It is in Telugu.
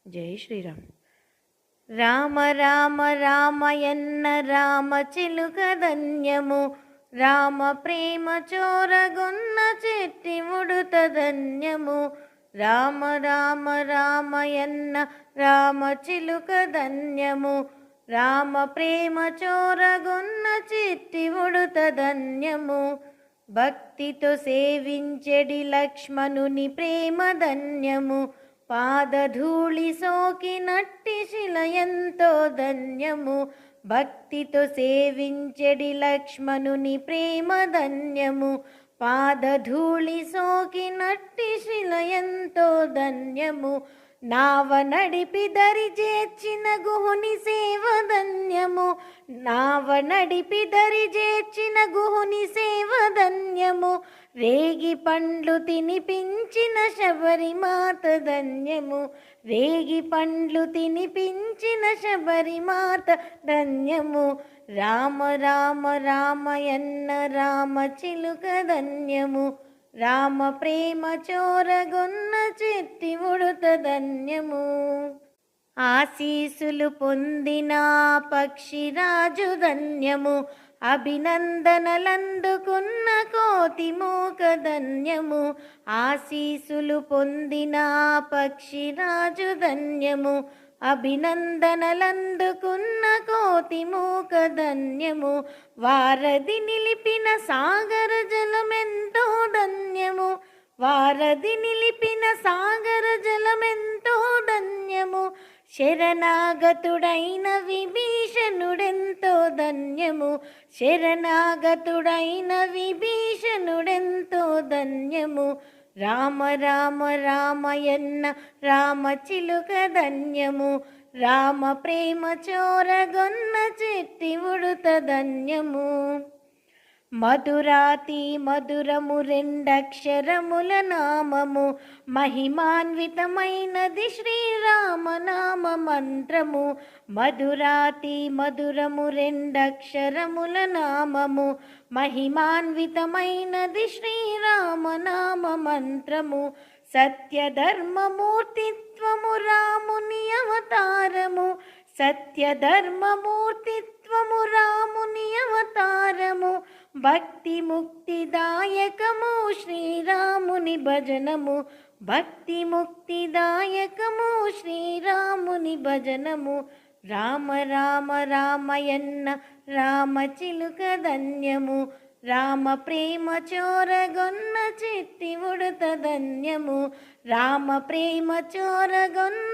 జై శ్రీరామ్. రామ రామ రామయన్న రామ చిలుక ధన్యము, రామ ప్రేమ చోరగొన్న చెట్టి ముడుత ధన్యము. రామ రామ రామయన్న రామ చిలుక ధన్యము, రామ ప్రేమ చోరగొన్న చెట్టి ముడుత ధన్యము. భక్తితో సేవించెడి లక్ష్మణుని ప్రేమ ధన్యము, పాదధూళి సోకినట్టి శిల ఎంతో ధన్యము. భక్తితో సేవించెడి లక్ష్మణుని ప్రేమ ధన్యము, పాదధూళి సోకినట్టి శిల ఎంతో ధన్యము. నావ నడిపి దరి చేర్చిన గుహుని సేవ ధన్యము, నావ నడిపి దరి చేర్చిన గుహుని సేవ ధన్యము. రేగి పండ్లు తినిపించిన శబరిమాత ధన్యము, రేగి పండ్లు తినిపించిన శబరిమాత ధన్యము. రామ రామ రామయన్న రామ చిలుక ధన్యము, రామ ప్రేమ చోరగొన్న చెట్టి ముడుత ధన్యము. ఆశీసులు పొందిన పక్షిరాజు ధన్యము, అభినందనలందుకున్న కోతి మూక ధన్యము. ఆశీసులు పొందిన పక్షిరాజు ధన్యము, అభినందనలందుకున్న కోతి మూక ధన్యము. వారధి నిలిపిన సాగర జలమెంతో ధన్యము, వారధి నిలిపిన సాగర జలమెంతో ధన్యము. శరణాగతుడైన విభీషణుడెంతో ధన్యము, శరణాగతుడైన విభీషణుడెంతో ధన్యము. రామ రామ రామయన్న రామ చిలుక ధన్యము, రామ ప్రేమ చోరగొన్న చెట్టి ముడుత ధన్యము. మధురాతి మధురము రెండక్షరముల నామము, మహిమాన్వితమైనది శ్రీరామనామ మంత్రము. మధురాతి మధురము రెండక్షరముల నామము, మహిమాన్వితమైనది శ్రీరామనామ మంత్రము. సత్యధర్మమూర్తిత్వము రాముని అవతారము, సత్యధర్మమూర్తిత్వము రాముని అవతారము. భక్తి ముక్తిదాయకము శ్రీరాముని భజనము, భక్తి ముక్తిదాయకము శ్రీరాముని భజనము. రామ రామ రామయన్న రామ చిలుక ధన్యము, రామ ప్రేమ చోరగొన్న చెట్టి ముడుత ధన్యము. రామ ప్రేమ చోరగొన్న